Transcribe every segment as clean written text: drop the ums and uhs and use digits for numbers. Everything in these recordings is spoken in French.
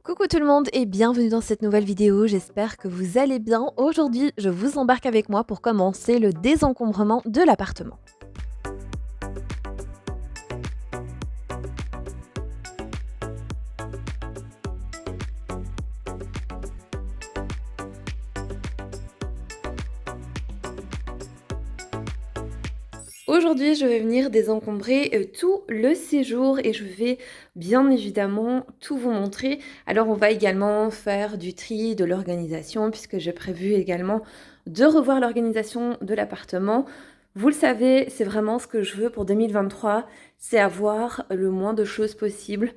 Coucou tout le monde et bienvenue dans cette nouvelle vidéo, j'espère que vous allez bien. Aujourd'hui, je vous embarque avec moi pour commencer le désencombrement de l'appartement. Aujourd'hui, je vais venir désencombrer tout le séjour et je vais bien évidemment tout vous montrer. Alors, on va également faire du tri, de l'organisation, puisque j'ai prévu également de revoir l'organisation de l'appartement. Vous le savez, c'est vraiment ce que je veux pour 2023, c'est avoir le moins de choses possible.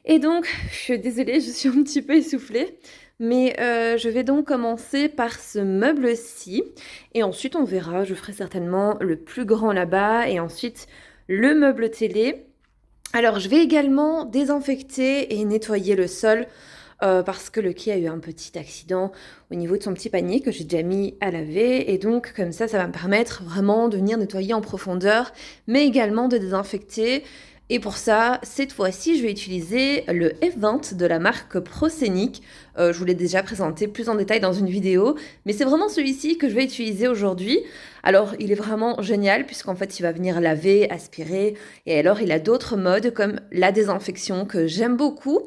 Et donc, je suis désolée, je suis un petit peu essoufflée, mais je vais donc commencer par ce meuble-ci et ensuite on verra, je ferai certainement le plus grand là-bas et ensuite le meuble télé. Alors je vais également désinfecter et nettoyer le sol, parce que Lucky a eu un petit accident au niveau de son petit panier que j'ai déjà mis à laver et donc comme ça va me permettre vraiment de venir nettoyer en profondeur, mais également de désinfecter. Et pour ça, cette fois-ci, je vais utiliser le F20 de la marque Proscenic. Je vous l'ai déjà présenté plus en détail dans une vidéo, mais c'est vraiment celui-ci que je vais utiliser aujourd'hui. Alors, il est vraiment génial puisqu'en fait, il va venir laver, aspirer, et alors il a d'autres modes comme la désinfection que j'aime beaucoup.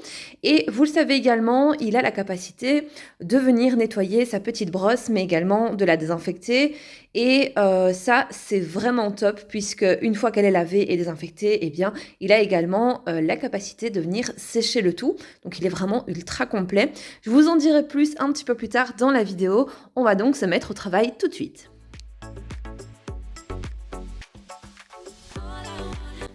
Et vous le savez également, il a la capacité de venir nettoyer sa petite brosse, mais également de la désinfecter. Et ça, c'est vraiment top puisque une fois qu'elle est lavée et désinfectée, eh bien, il a également la capacité de venir sécher le tout. Donc, il est vraiment ultra complet. Je vous en dirai plus un petit peu plus tard dans la vidéo. On va donc se mettre au travail tout de suite.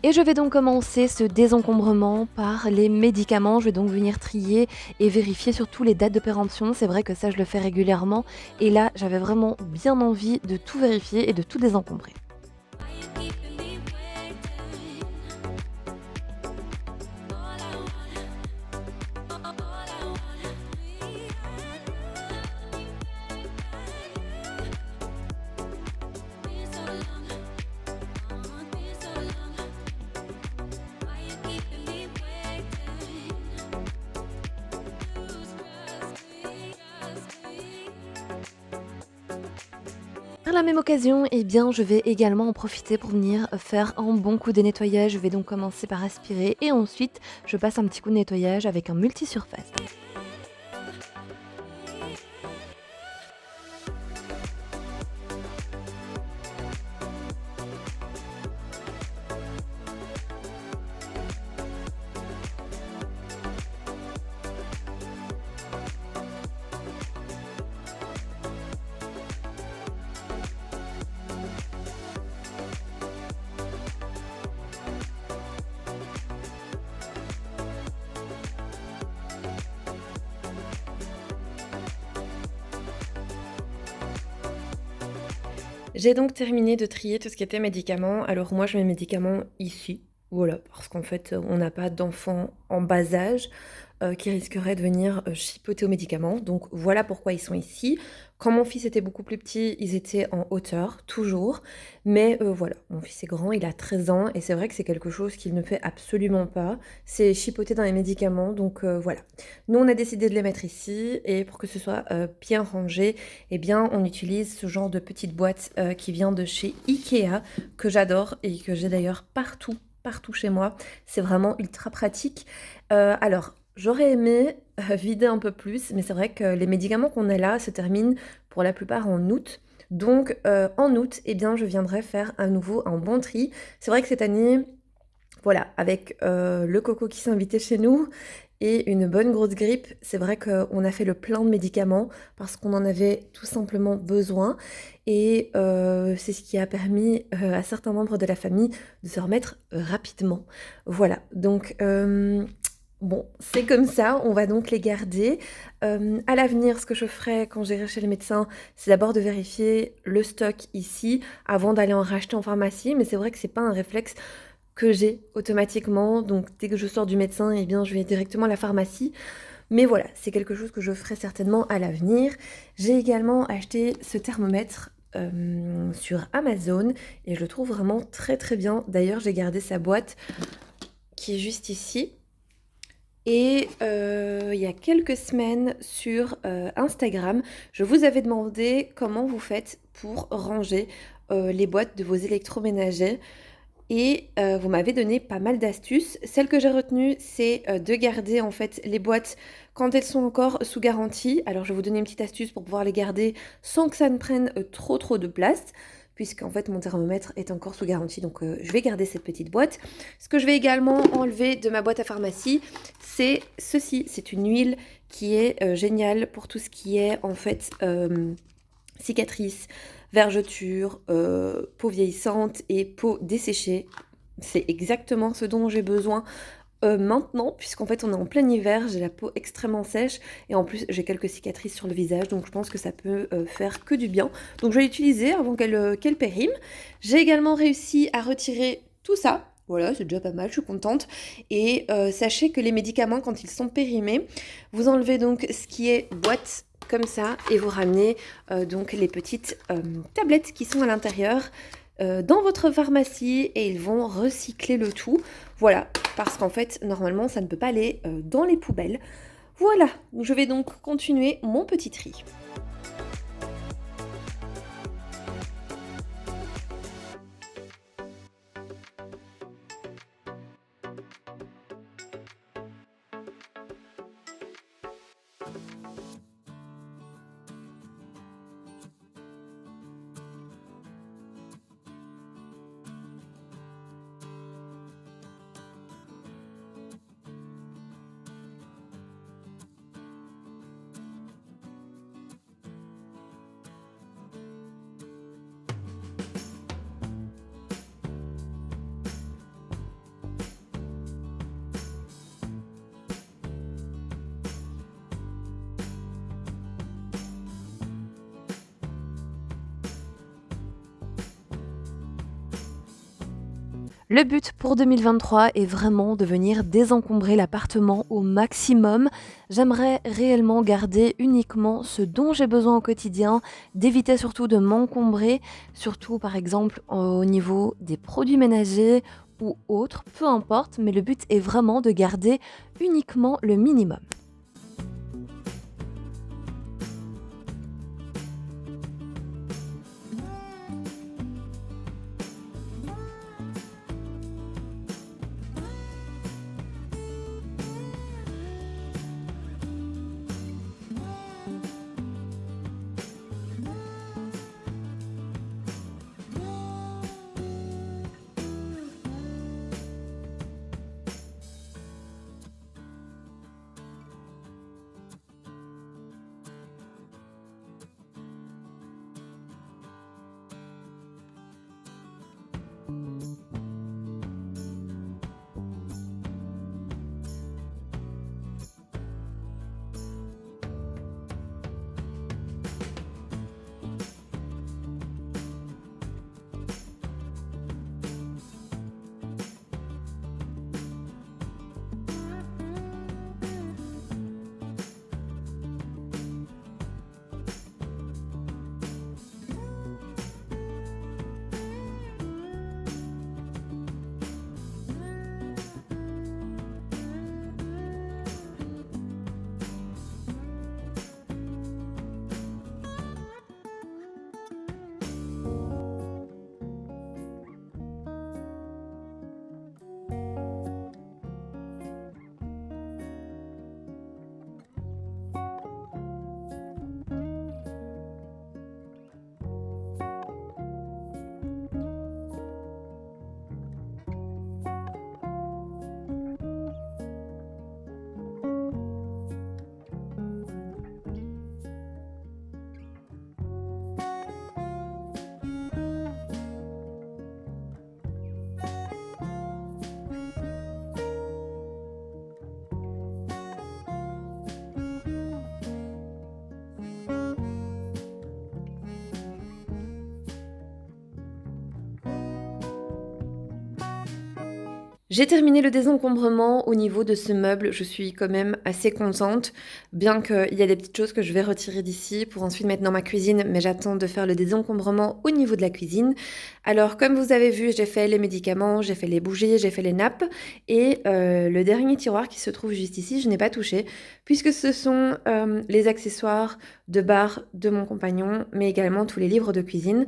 Et je vais donc commencer ce désencombrement par les médicaments. Je vais donc venir trier et vérifier surtout les dates de péremption. C'est vrai que ça, je le fais régulièrement. Et là, j'avais vraiment bien envie de tout vérifier et de tout désencombrer. Par la même occasion, eh bien, je vais également en profiter pour venir faire un bon coup de nettoyage. Je vais donc commencer par aspirer et ensuite je passe un petit coup de nettoyage avec un multisurface. J'ai donc terminé de trier tout ce qui était médicaments. Alors moi, je mets mes médicaments ici. Voilà, parce qu'en fait, on n'a pas d'enfants en bas âge qui risqueraient de venir chipoter aux médicaments. Donc voilà pourquoi ils sont ici. Quand mon fils était beaucoup plus petit, ils étaient en hauteur, toujours. Mais voilà, mon fils est grand, il a 13 ans, et c'est vrai que c'est quelque chose qu'il ne fait absolument pas. C'est chipoter dans les médicaments, donc voilà. Nous, on a décidé de les mettre ici, et pour que ce soit bien rangé, eh bien, on utilise ce genre de petite boîte qui vient de chez Ikea, que j'adore et que j'ai d'ailleurs partout chez moi. C'est vraiment ultra pratique. Alors, j'aurais aimé vider un peu plus, mais c'est vrai que les médicaments qu'on a là se terminent pour la plupart en août. Donc, en août, eh bien, je viendrai faire à nouveau un bon tri. C'est vrai que cette année, voilà, avec le coco qui s'est invité chez nous et une bonne grosse grippe, c'est vrai qu'on a fait le plein de médicaments parce qu'on en avait tout simplement besoin. Et c'est ce qui a permis à certains membres de la famille de se remettre rapidement. Voilà, donc bon, c'est comme ça, on va donc les garder. À l'avenir, ce que je ferai quand j'irai chez le médecin, c'est d'abord de vérifier le stock ici avant d'aller en racheter en pharmacie. Mais c'est vrai que c'est pas un réflexe que j'ai automatiquement. Donc dès que je sors du médecin, eh bien, je vais directement à la pharmacie. Mais voilà, c'est quelque chose que je ferai certainement à l'avenir. J'ai également acheté ce thermomètre sur Amazon et je le trouve vraiment très très bien. D'ailleurs, j'ai gardé sa boîte qui est juste ici. Et il y a quelques semaines sur, Instagram, je vous avais demandé comment vous faites pour ranger, les boîtes de vos électroménagers et vous m'avez donné pas mal d'astuces. Celle que j'ai retenue, c'est, de garder en fait les boîtes quand elles sont encore sous garantie. Alors je vais vous donner une petite astuce pour pouvoir les garder sans que ça ne prenne, trop de place, puisqu'en fait mon thermomètre est encore sous garantie, donc je vais garder cette petite boîte. Ce que je vais également enlever de ma boîte à pharmacie, c'est ceci. C'est une huile qui est, géniale pour tout ce qui est en fait, cicatrices, vergetures, peau vieillissante et peau desséchée. C'est exactement ce dont j'ai besoin, maintenant, puisqu'en fait on est en plein hiver, j'ai la peau extrêmement sèche et en plus j'ai quelques cicatrices sur le visage, donc je pense que ça peut, faire que du bien. Donc je vais l'utiliser avant qu'elle périme. J'ai également réussi à retirer tout ça. Voilà, c'est déjà pas mal, je suis contente. Et sachez que les médicaments, quand ils sont périmés, vous enlevez donc ce qui est boîte comme ça et vous ramenez donc les petites tablettes qui sont à l'intérieur dans votre pharmacie et ils vont recycler le tout. Voilà, parce qu'en fait, normalement, ça ne peut pas aller dans les poubelles. Voilà, je vais donc continuer mon petit tri. Le but pour 2023 est vraiment de venir désencombrer l'appartement au maximum. J'aimerais réellement garder uniquement ce dont j'ai besoin au quotidien, d'éviter surtout de m'encombrer, surtout par exemple au niveau des produits ménagers ou autres, peu importe, mais le but est vraiment de garder uniquement le minimum. J'ai terminé le désencombrement au niveau de ce meuble, je suis quand même assez contente, bien qu'il y a des petites choses que je vais retirer d'ici pour ensuite mettre dans ma cuisine, mais j'attends de faire le désencombrement au niveau de la cuisine. Alors comme vous avez vu, j'ai fait les médicaments, j'ai fait les bougies, j'ai fait les nappes, et le dernier tiroir qui se trouve juste ici, je n'ai pas touché, puisque ce sont les accessoires de bar de mon compagnon, mais également tous les livres de cuisine.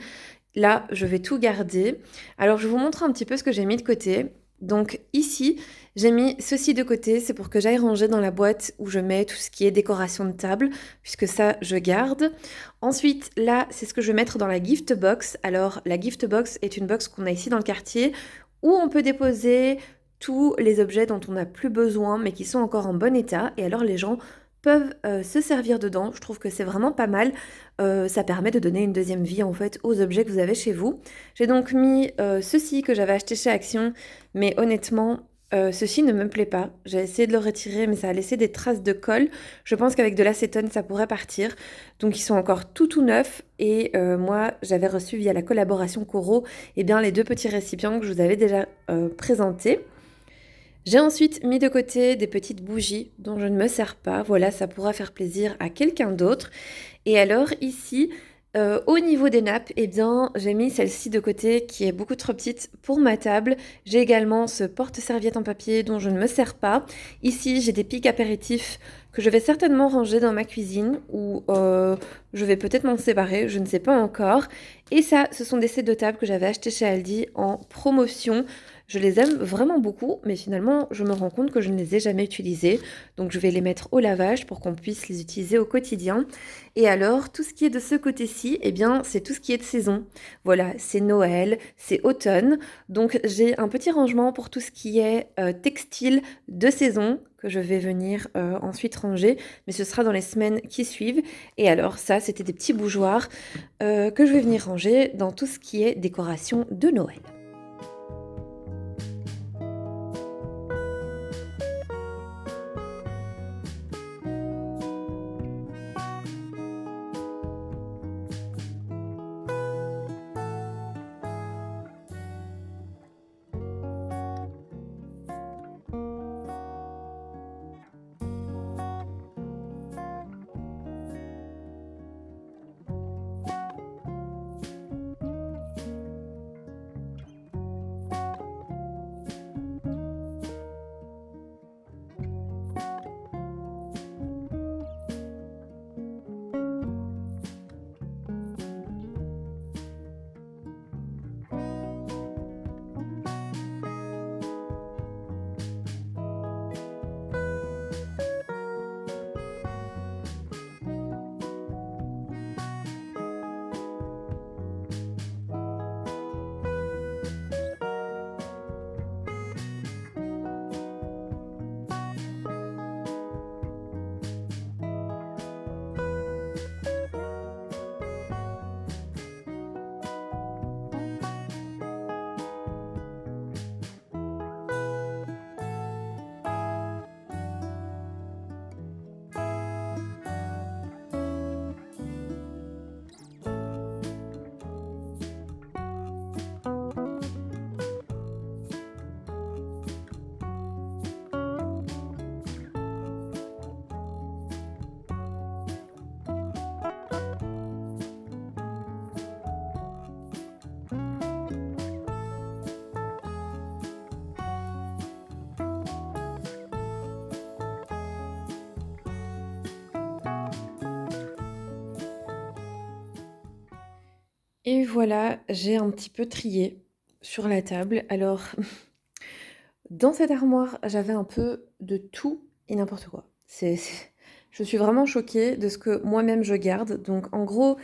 Là, je vais tout garder. Alors, je vous montre un petit peu ce que j'ai mis de côté. Donc ici, j'ai mis ceci de côté, c'est pour que j'aille ranger dans la boîte où je mets tout ce qui est décoration de table, puisque ça, je garde. Ensuite, là, c'est ce que je vais mettre dans la gift box. Alors, la gift box est une box qu'on a ici dans le quartier, où on peut déposer tous les objets dont on n'a plus besoin, mais qui sont encore en bon état. Et alors, les gens peuvent se servir dedans. Je trouve que c'est vraiment pas mal. Ça permet de donner une deuxième vie en fait aux objets que vous avez chez vous. J'ai donc mis ceci que j'avais acheté chez Action, mais honnêtement, ceci ne me plaît pas. J'ai essayé de le retirer, mais ça a laissé des traces de colle. Je pense qu'avec de l'acétone, ça pourrait partir. Donc ils sont encore tout neufs. Et moi, j'avais reçu via la collaboration Coro, eh bien, les deux petits récipients que je vous avais déjà présentés. J'ai ensuite mis de côté des petites bougies dont je ne me sers pas. Voilà, ça pourra faire plaisir à quelqu'un d'autre. Et alors ici, au niveau des nappes, eh bien, j'ai mis celle-ci de côté qui est beaucoup trop petite pour ma table. J'ai également ce porte-serviette en papier dont je ne me sers pas. Ici, j'ai des pics apéritifs que je vais certainement ranger dans ma cuisine ou je vais peut-être m'en séparer, je ne sais pas encore. Et ça, ce sont des sets de table que j'avais achetés chez Aldi en promotion. Je les aime vraiment beaucoup, mais finalement, je me rends compte que je ne les ai jamais utilisés. Donc, je vais les mettre au lavage pour qu'on puisse les utiliser au quotidien. Et alors, tout ce qui est de ce côté-ci, eh bien, c'est tout ce qui est de saison. Voilà, c'est Noël, c'est automne. Donc, j'ai un petit rangement pour tout ce qui est textile de saison que je vais venir ensuite ranger. Mais ce sera dans les semaines qui suivent. Et alors, ça, c'était des petits bougeoirs que je vais venir ranger dans tout ce qui est décoration de Noël. Et voilà, j'ai un petit peu trié sur la table. Alors, dans cette armoire, j'avais un peu de tout et n'importe quoi. Je suis vraiment choquée de ce que moi-même je garde. Donc, en gros,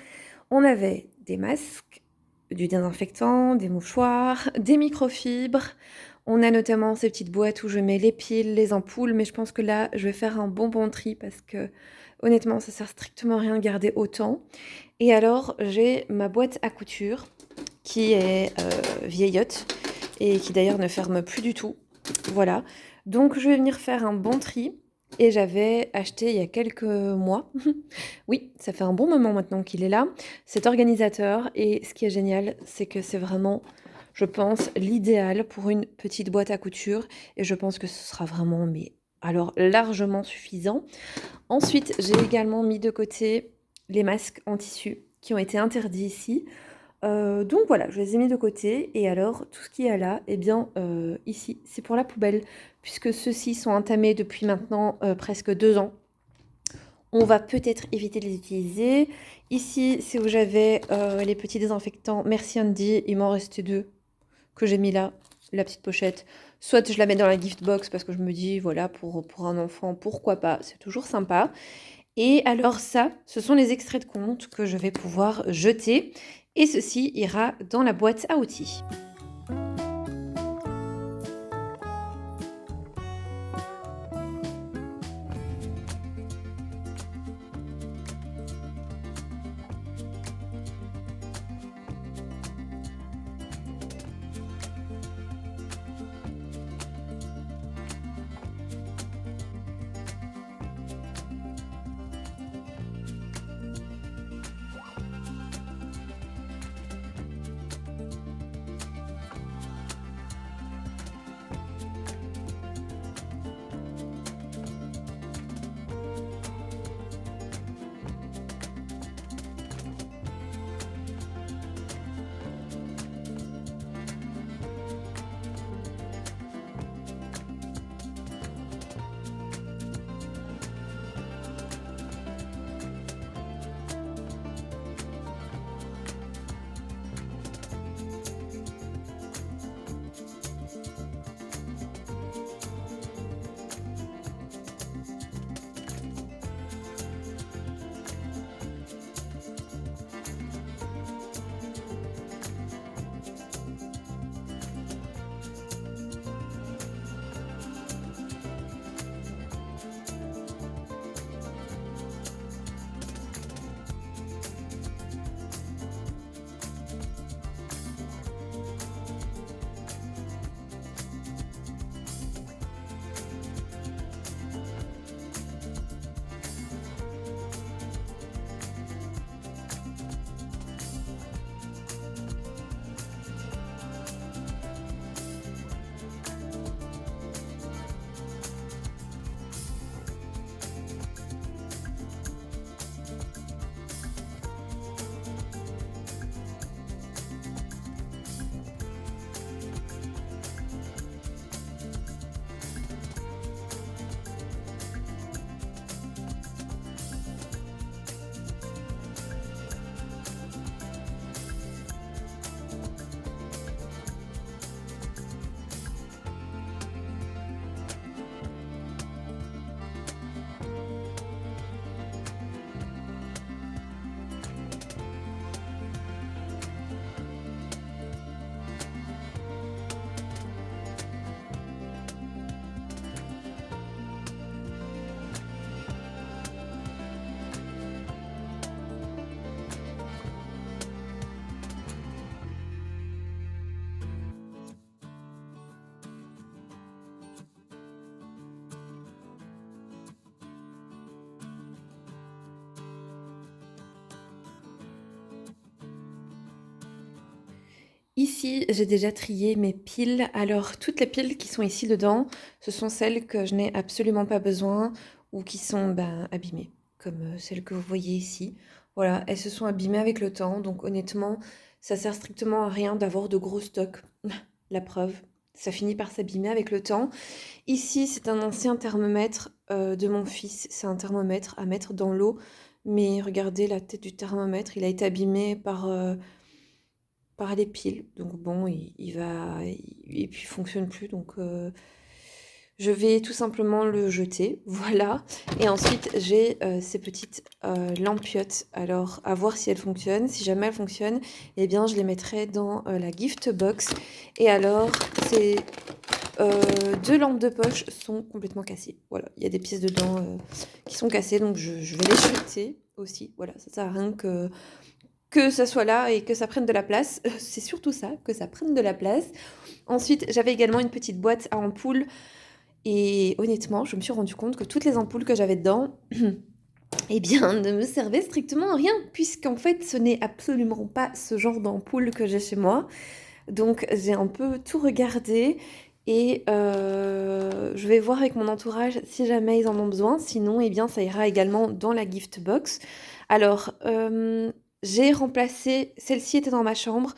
on avait des masques, du désinfectant, des mouchoirs, des microfibres. On a notamment ces petites boîtes où je mets les piles, les ampoules, mais je pense que là, je vais faire un bon tri parce que honnêtement, ça sert strictement à rien de garder autant. Et alors, j'ai ma boîte à couture qui est vieillotte et qui d'ailleurs ne ferme plus du tout. Voilà. Donc, je vais venir faire un bon tri. Et j'avais acheté il y a quelques mois, oui, ça fait un bon moment maintenant qu'il est là, cet organisateur. Et ce qui est génial, c'est que c'est vraiment je pense, l'idéal pour une petite boîte à couture et je pense que ce sera vraiment, mais alors largement suffisant. Ensuite, j'ai également mis de côté les masques en tissu qui ont été interdits ici. Donc voilà, je les ai mis de côté et alors tout ce qu'il y a là, eh bien, ici, c'est pour la poubelle puisque ceux-ci sont entamés depuis maintenant, presque 2 ans. On va peut-être éviter de les utiliser. Ici, c'est où j'avais, les petits désinfectants Merci Handy, il m'en restait 2 que j'ai mis là, la petite pochette. Soit je la mets dans la gift box parce que je me dis, voilà, pour un enfant, pourquoi pas, c'est toujours sympa. Et alors ça, ce sont les extraits de compte que je vais pouvoir jeter. Et ceci ira dans la boîte à outils. Ici, j'ai déjà trié mes piles. Alors, toutes les piles qui sont ici dedans, ce sont celles que je n'ai absolument pas besoin ou qui sont ben, abîmées, comme celles que vous voyez ici. Voilà, elles se sont abîmées avec le temps, donc honnêtement, ça sert strictement à rien d'avoir de gros stocks. La preuve, ça finit par s'abîmer avec le temps. Ici, c'est un ancien thermomètre de mon fils. C'est un thermomètre à mettre dans l'eau, mais regardez la tête du thermomètre, il a été abîmé par les piles. Donc bon, il va et puis il fonctionne plus donc je vais tout simplement le jeter, voilà. Et ensuite j'ai, ces petites, lampiottes. Alors à voir si elles fonctionnent. Si jamais elles fonctionnent, eh bien je les mettrai dans, la gift box. Et alors ces, 2 lampes de poche sont complètement cassées. Voilà, il y a des pièces dedans, qui sont cassées donc je vais les jeter aussi. Voilà, ça sert à rien que ça soit là et que ça prenne de la place. C'est surtout ça, que ça prenne de la place. Ensuite, j'avais également une petite boîte à ampoules et honnêtement, je me suis rendu compte que toutes les ampoules que j'avais dedans, eh bien, ne me servaient strictement à rien puisqu'en fait, ce n'est absolument pas ce genre d'ampoule que j'ai chez moi. Donc j'ai un peu tout regardé et je vais voir avec mon entourage si jamais ils en ont besoin. Sinon, eh bien, ça ira également dans la gift box. Alors, j'ai remplacé celle-ci était dans ma chambre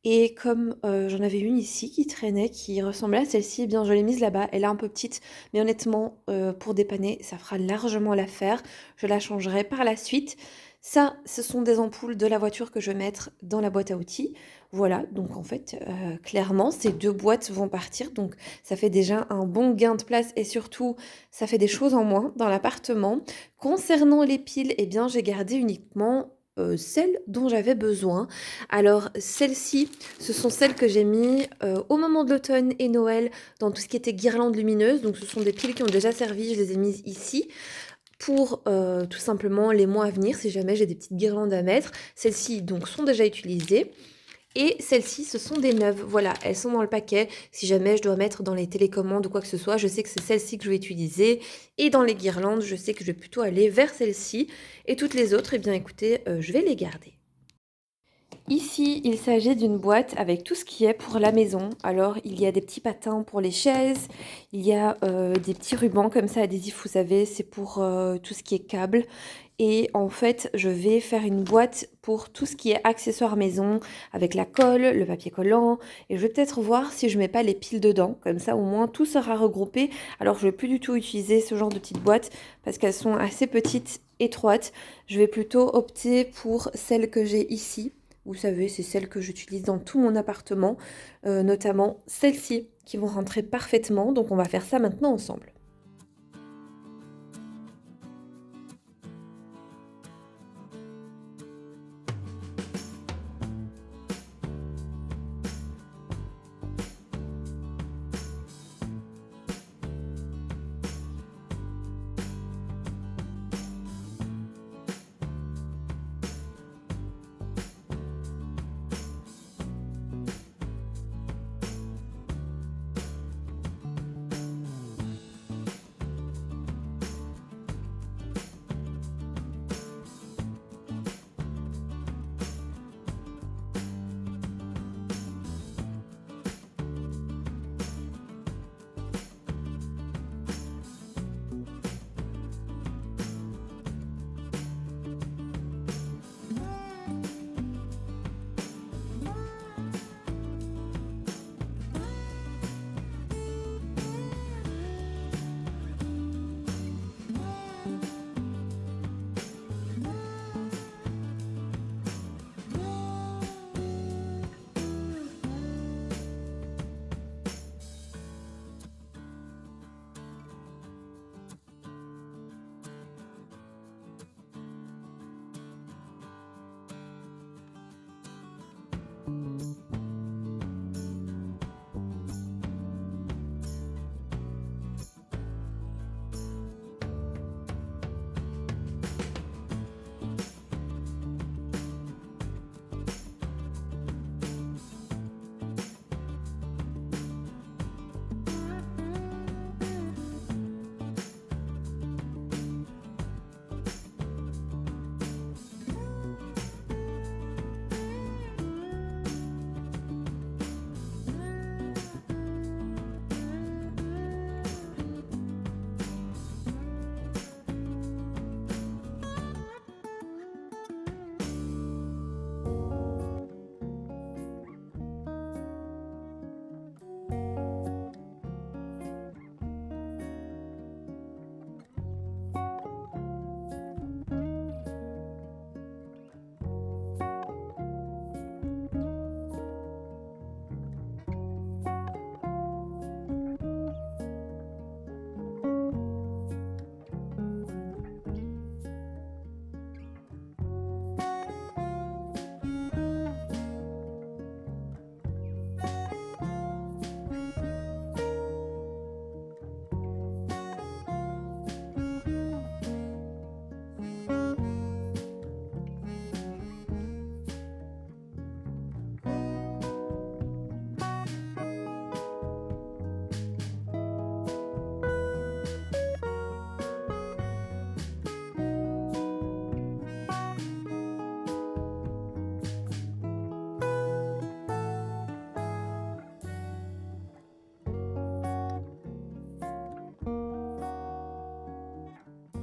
et comme, j'en avais une ici qui traînait, qui ressemblait à celle-ci, eh bien, je l'ai mise là-bas. Elle est un peu petite, mais honnêtement, pour dépanner, ça fera largement l'affaire. Je la changerai par la suite. Ça, ce sont des ampoules de la voiture que je vais mettre dans la boîte à outils. Voilà, donc en fait, clairement, ces 2 boîtes vont partir, donc ça fait déjà un bon gain de place et surtout, ça fait des choses en moins dans l'appartement. Concernant les piles, eh bien, j'ai gardé uniquement, celles dont j'avais besoin. Alors celles-ci, ce sont celles que j'ai mis, au moment de l'automne et Noël dans tout ce qui était guirlande lumineuse. Donc ce sont des piles qui ont déjà servi, je les ai mises ici pour, tout simplement les mois à venir si jamais j'ai des petites guirlandes à mettre. Celles-ci donc sont déjà utilisées et celles-ci ce sont des neuves. Voilà, elles sont dans le paquet. Si jamais je dois mettre dans les télécommandes ou quoi que ce soit, je sais que c'est celle-ci que je vais utiliser et dans les guirlandes, je sais que je vais plutôt aller vers celle-ci et toutes les autres, eh bien écoutez, je vais les garder. Ici, il s'agit d'une boîte avec tout ce qui est pour la maison. Alors, il y a des petits patins pour les chaises, il y a des petits rubans comme ça adhésifs, vous savez, c'est pour tout ce qui est câble. Et en fait, je vais faire une boîte pour tout ce qui est accessoires maison, avec la colle, le papier collant. Et je vais peut-être voir si je mets pas les piles dedans, comme ça au moins tout sera regroupé. Alors, je vais plus du tout utiliser ce genre de petites boîtes parce qu'elles sont assez petites, étroites. Je vais plutôt opter pour celles que j'ai ici. Vous savez, c'est celles que j'utilise dans tout mon appartement, notamment celles-ci qui vont rentrer parfaitement. Donc on va faire ça maintenant ensemble.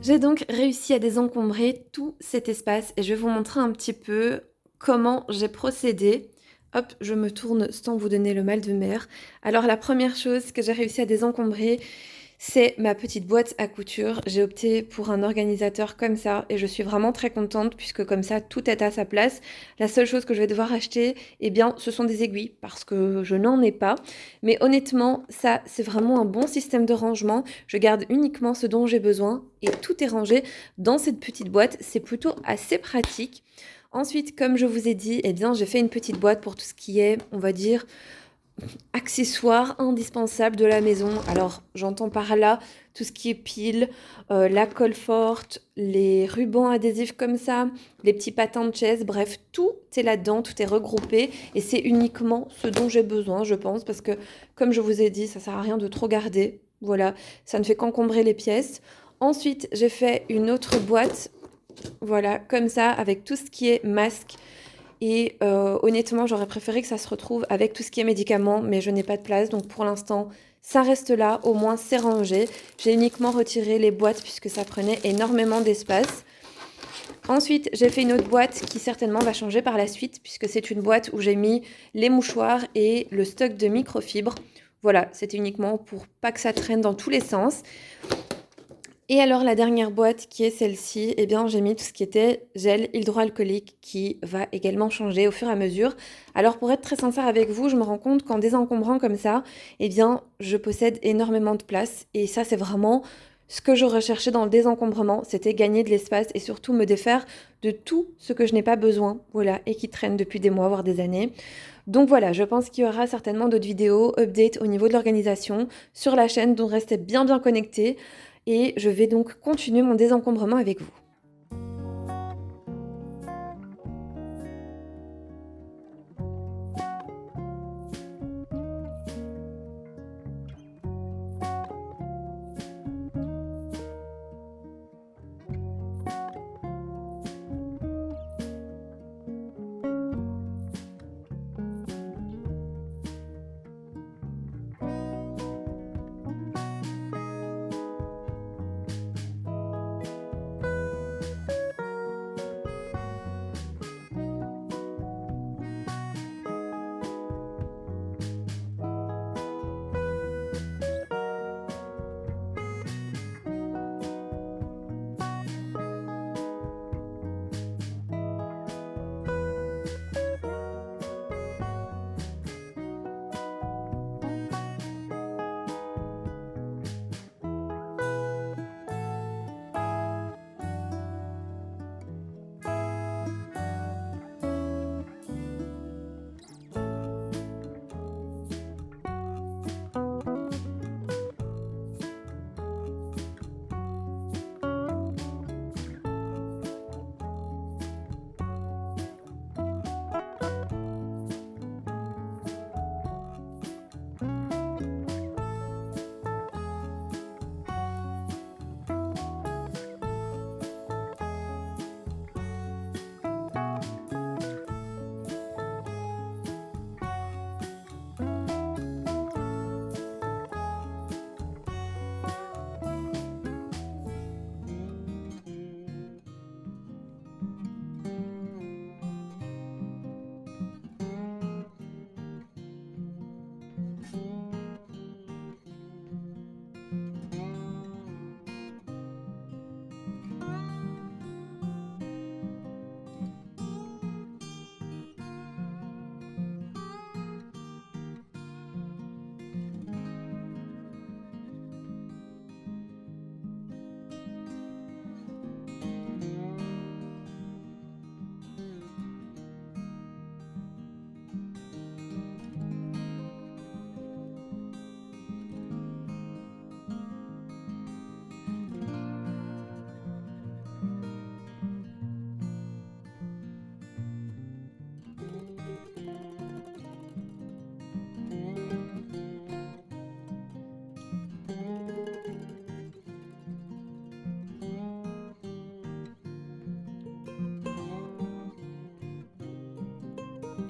J'ai donc réussi à désencombrer tout cet espace et je vais vous montrer un petit peu comment j'ai procédé. Hop, je me tourne sans vous donner le mal de mer. Alors la première chose que j'ai réussi à désencombrer, c'est ma petite boîte à couture. J'ai opté pour un organisateur comme ça et je suis vraiment très contente puisque comme ça tout est à sa place. La seule chose que je vais devoir acheter, eh bien, ce sont des aiguilles parce que je n'en ai pas. Mais honnêtement, ça, c'est vraiment un bon système de rangement. Je garde uniquement ce dont j'ai besoin et tout est rangé dans cette petite boîte. C'est plutôt assez pratique. Ensuite, comme je vous ai dit, eh bien, j'ai fait une petite boîte pour tout ce qui est, on va dire, accessoires indispensables de la maison. Alors, j'entends par là tout ce qui est pile, la colle forte, les rubans adhésifs comme ça, les petits patins de chaise, bref, tout est là-dedans, tout est regroupé et c'est uniquement ce dont j'ai besoin, je pense, parce que comme je vous ai dit, ça sert à rien de trop garder. Voilà, ça ne fait qu'encombrer les pièces. Ensuite, j'ai fait une autre boîte, voilà, comme ça, avec tout ce qui est masque. Et honnêtement, j'aurais préféré que ça se retrouve avec tout ce qui est médicaments, mais je n'ai pas de place. Donc pour l'instant, ça reste là. Au moins, c'est rangé. J'ai uniquement retiré les boîtes puisque ça prenait énormément d'espace. Ensuite, j'ai fait une autre boîte qui certainement va changer par la suite puisque c'est une boîte où j'ai mis les mouchoirs et le stock de microfibres. Voilà, c'était uniquement pour pas que ça traîne dans tous les sens. Et alors la dernière boîte qui est celle-ci, eh bien j'ai mis tout ce qui était gel hydroalcoolique qui va également changer au fur et à mesure. Alors pour être très sincère avec vous, je me rends compte qu'en désencombrant comme ça, eh bien je possède énormément de place et ça c'est vraiment ce que je recherchais dans le désencombrement, c'était gagner de l'espace et surtout me défaire de tout ce que je n'ai pas besoin, voilà, et qui traîne depuis des mois voire des années. Donc voilà, je pense qu'il y aura certainement d'autres vidéos, updates au niveau de l'organisation sur la chaîne, donc restez bien connectés. Et je vais donc continuer mon désencombrement avec vous.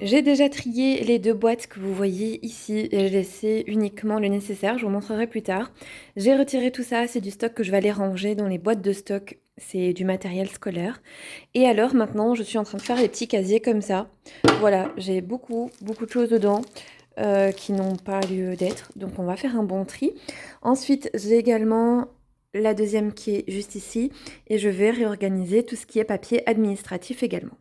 J'ai déjà trié les 2 boîtes que vous voyez ici et j'ai laissé uniquement le nécessaire, je vous montrerai plus tard. J'ai retiré tout ça, c'est du stock que je vais aller ranger dans les boîtes de stock, c'est du matériel scolaire. Et alors maintenant, je suis en train de faire les petits casiers comme ça. Voilà, j'ai beaucoup, beaucoup de choses dedans qui n'ont pas lieu d'être, donc on va faire un bon tri. Ensuite, j'ai également la deuxième qui est juste ici et je vais réorganiser tout ce qui est papier administratif également.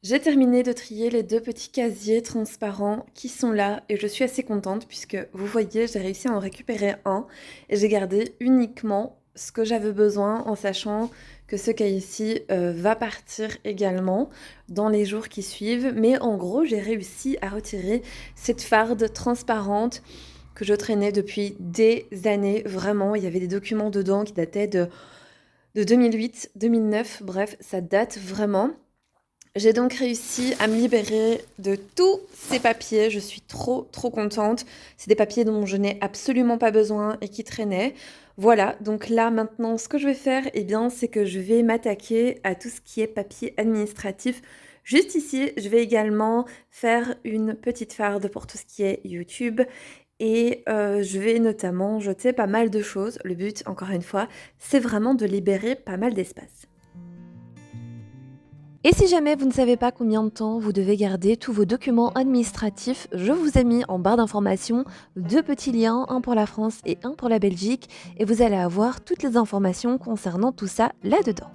J'ai terminé de trier les 2 petits casiers transparents qui sont là et je suis assez contente puisque vous voyez, j'ai réussi à en récupérer un et j'ai gardé uniquement ce que j'avais besoin en sachant que ce cahier-ci va partir également dans les jours qui suivent. Mais en gros, j'ai réussi à retirer cette farde transparente que je traînais depuis des années. Vraiment, il y avait des documents dedans qui dataient de 2008, 2009, bref, ça date vraiment. J'ai donc réussi à me libérer de tous ces papiers. Je suis trop, trop contente. C'est des papiers dont je n'ai absolument pas besoin et qui traînaient. Voilà, donc là maintenant, ce que je vais faire, eh bien, c'est que je vais m'attaquer à tout ce qui est papier administratif. Juste ici, je vais également faire une petite farde pour tout ce qui est YouTube et je vais notamment jeter pas mal de choses. Le but, encore une fois, c'est vraiment de libérer pas mal d'espace. Et si jamais vous ne savez pas combien de temps vous devez garder tous vos documents administratifs, je vous ai mis en barre d'informations 2 petits liens, un pour la France et un pour la Belgique, et vous allez avoir toutes les informations concernant tout ça là-dedans.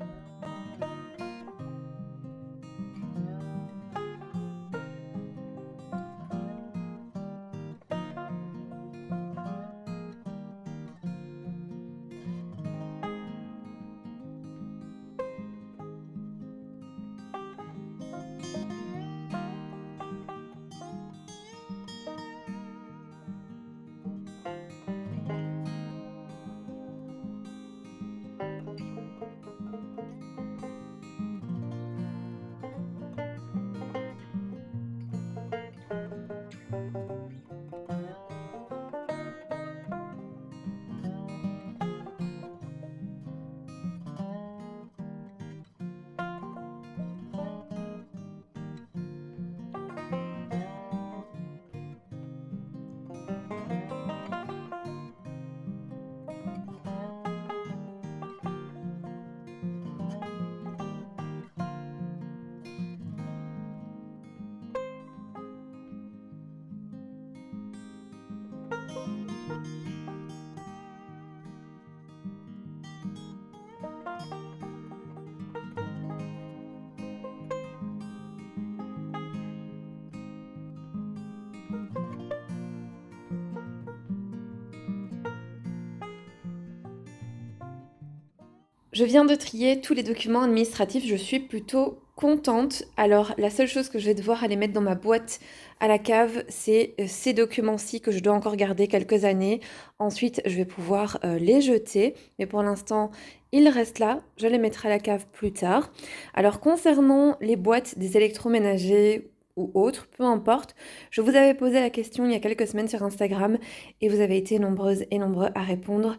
Je viens de trier tous les documents administratifs, je suis plutôt contente. Alors la seule chose que je vais devoir aller mettre dans ma boîte à la cave, c'est ces documents-ci que je dois encore garder quelques années. Ensuite, je vais pouvoir les jeter, mais pour l'instant, ils restent là. Je les mettrai à la cave plus tard. Alors concernant les boîtes des électroménagers ou autres, peu importe, je vous avais posé la question il y a quelques semaines sur Instagram et vous avez été nombreuses et nombreux à répondre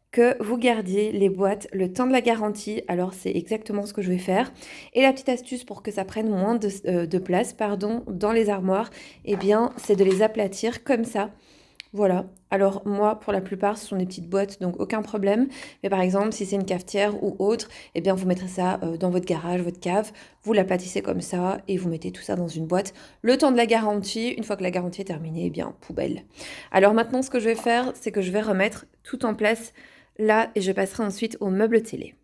que vous gardiez les boîtes le temps de la garantie. Alors c'est exactement ce que je vais faire. Et la petite astuce pour que ça prenne moins de place pardon, dans les armoires, eh bien c'est de les aplatir comme ça. Voilà. Alors moi, pour la plupart, ce sont des petites boîtes, donc aucun problème. Mais par exemple, si c'est une cafetière ou autre, eh bien vous mettrez ça dans votre garage, votre cave, vous l'aplatissez comme ça et vous mettez tout ça dans une boîte. Le temps de la garantie, une fois que la garantie est terminée, eh bien poubelle. Alors maintenant, ce que je vais faire, c'est que je vais remettre tout en place là et je passerai ensuite au meuble télé.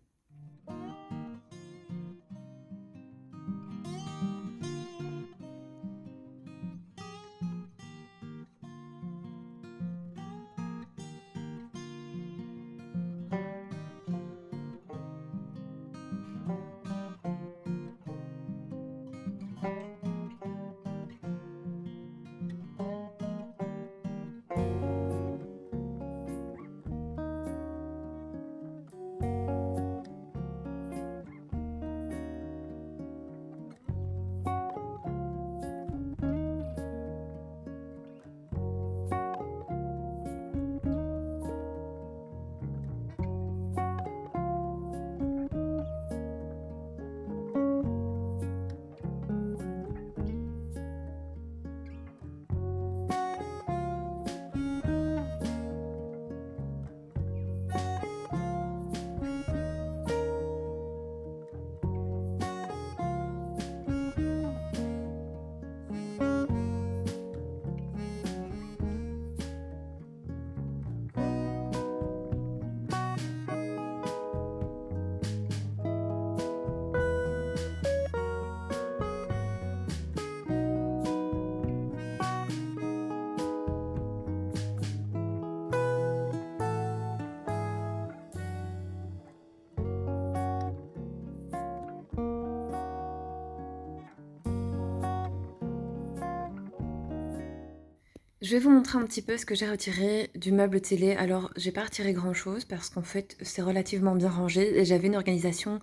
Je vais vous montrer un petit peu ce que j'ai retiré du meuble télé. Alors, j'ai pas retiré grand-chose parce qu'en fait, c'est relativement bien rangé et j'avais une organisation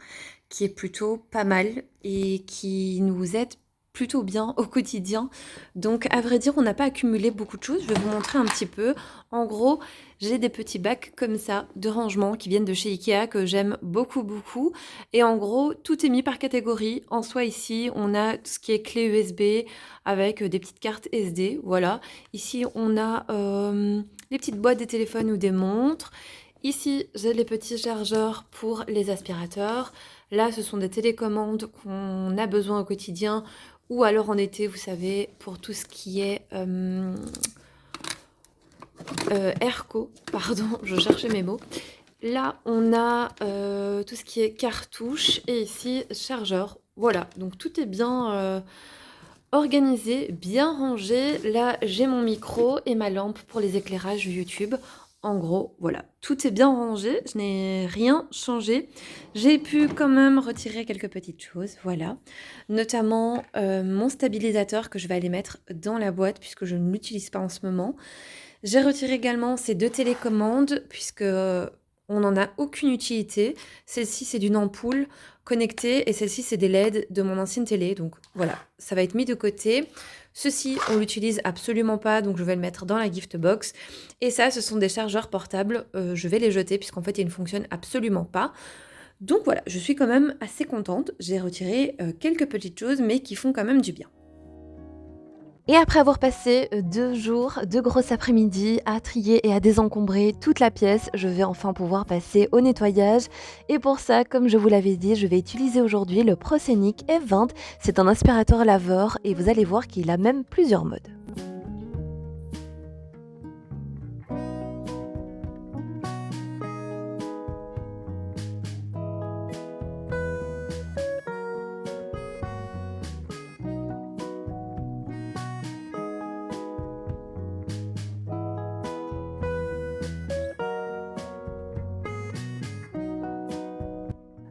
qui est plutôt pas mal et qui nous aide plutôt bien au quotidien. Donc, à vrai dire, on n'a pas accumulé beaucoup de choses. Je vais vous montrer un petit peu. En gros, j'ai des petits bacs comme ça de rangement qui viennent de chez Ikea que j'aime beaucoup, beaucoup. Et en gros, tout est mis par catégorie. En soi, ici, on a tout ce qui est clé USB avec des petites cartes SD. Voilà. Ici, on a les petites boîtes des téléphones ou des montres. Ici, j'ai les petits chargeurs pour les aspirateurs. Là, ce sont des télécommandes qu'on a besoin au quotidien ou alors en été, vous savez, pour tout ce qui est Airco. Pardon, je cherchais mes mots. Là, on a tout ce qui est cartouche et ici, chargeur. Voilà, donc tout est bien organisé, bien rangé. Là, j'ai mon micro et ma lampe pour les éclairages YouTube. En gros, voilà, tout est bien rangé, je n'ai rien changé. J'ai pu quand même retirer quelques petites choses, voilà. Notamment mon stabilisateur que je vais aller mettre dans la boîte puisque je ne l'utilise pas en ce moment. J'ai retiré également ces 2 télécommandes puisque, on n'en a aucune utilité. Celle-ci, c'est d'une ampoule connectée et celle-ci, c'est des LED de mon ancienne télé. Donc voilà, ça va être mis de côté. Ceci, on l'utilise absolument pas, donc je vais le mettre dans la gift box. Et ça, ce sont des chargeurs portables. Je vais les jeter puisqu'en fait, ils ne fonctionnent absolument pas. Donc voilà, je suis quand même assez contente. J'ai retiré, quelques petites choses, mais qui font quand même du bien. Et après avoir passé 2 jours, 2 grosses après-midi à trier et à désencombrer toute la pièce, je vais enfin pouvoir passer au nettoyage. Et pour ça, comme je vous l'avais dit, je vais utiliser aujourd'hui le Proscenic F20. C'est un aspirateur laveur et vous allez voir qu'il a même plusieurs modes.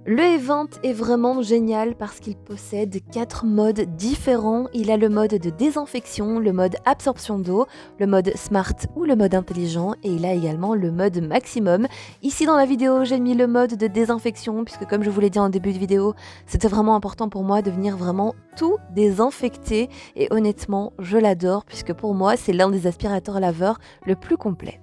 Le Event est vraiment génial parce qu'il possède 4 modes différents. Il a le mode de désinfection, le mode absorption d'eau, le mode smart ou le mode intelligent et il a également le mode maximum. Ici dans la vidéo, j'ai mis le mode de désinfection puisque comme je vous l'ai dit en début de vidéo, c'était vraiment important pour moi de venir vraiment tout désinfecter et honnêtement, je l'adore puisque pour moi, c'est l'un des aspirateurs laveurs le plus complet.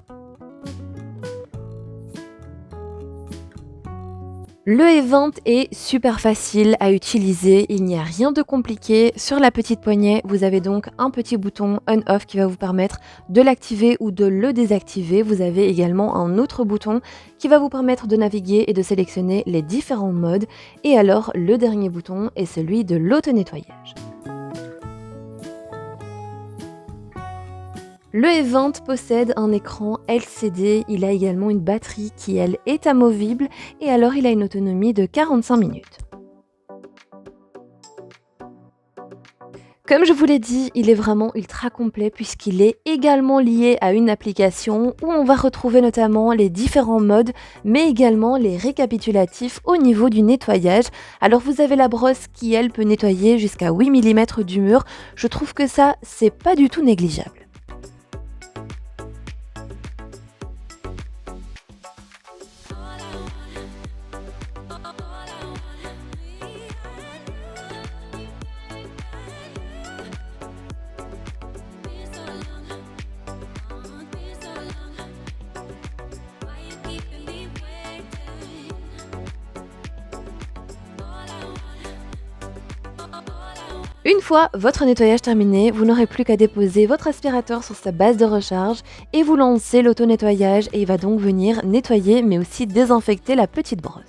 Le Event est super facile à utiliser, il n'y a rien de compliqué. Sur la petite poignée, vous avez donc un petit bouton on-off qui va vous permettre de l'activer ou de le désactiver. Vous avez également un autre bouton qui va vous permettre de naviguer et de sélectionner les différents modes. Et alors, le dernier bouton est celui de l'auto-nettoyage. Le Event possède un écran LCD, il a également une batterie qui elle est amovible et alors il a une autonomie de 45 minutes. Comme je vous l'ai dit, il est vraiment ultra complet puisqu'il est également lié à une application où on va retrouver notamment les différents modes mais également les récapitulatifs au niveau du nettoyage. Alors vous avez la brosse qui elle peut nettoyer jusqu'à 8 mm du mur, je trouve que ça c'est pas du tout négligeable. Une fois votre nettoyage terminé, vous n'aurez plus qu'à déposer votre aspirateur sur sa base de recharge et vous lancez l'auto-nettoyage et il va donc venir nettoyer mais aussi désinfecter la petite brosse.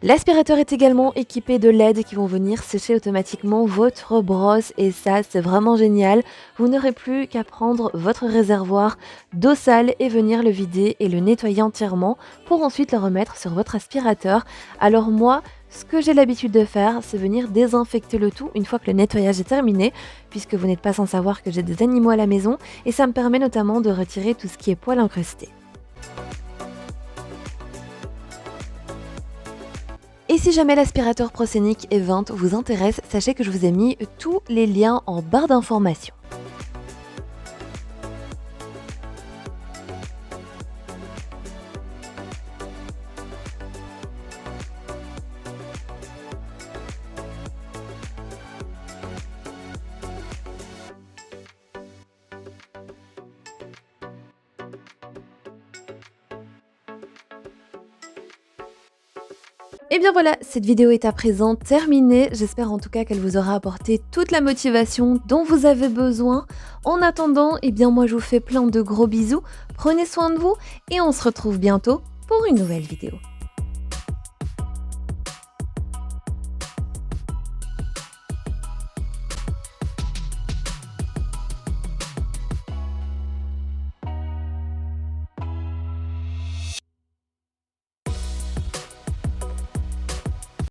L'aspirateur est également équipé de LED qui vont venir sécher automatiquement votre brosse et ça c'est vraiment génial. Vous n'aurez plus qu'à prendre votre réservoir d'eau sale et venir le vider et le nettoyer entièrement pour ensuite le remettre sur votre aspirateur. Alors moi, ce que j'ai l'habitude de faire, c'est venir désinfecter le tout une fois que le nettoyage est terminé, puisque vous n'êtes pas sans savoir que j'ai des animaux à la maison et ça me permet notamment de retirer tout ce qui est poils incrustés. Et si jamais l'aspirateur Proscenic E20 vous intéresse, sachez que je vous ai mis tous les liens en barre d'informations. Et bien voilà, cette vidéo est à présent terminée. J'espère en tout cas qu'elle vous aura apporté toute la motivation dont vous avez besoin. En attendant, eh bien moi je vous fais plein de gros bisous. Prenez soin de vous et on se retrouve bientôt pour une nouvelle vidéo.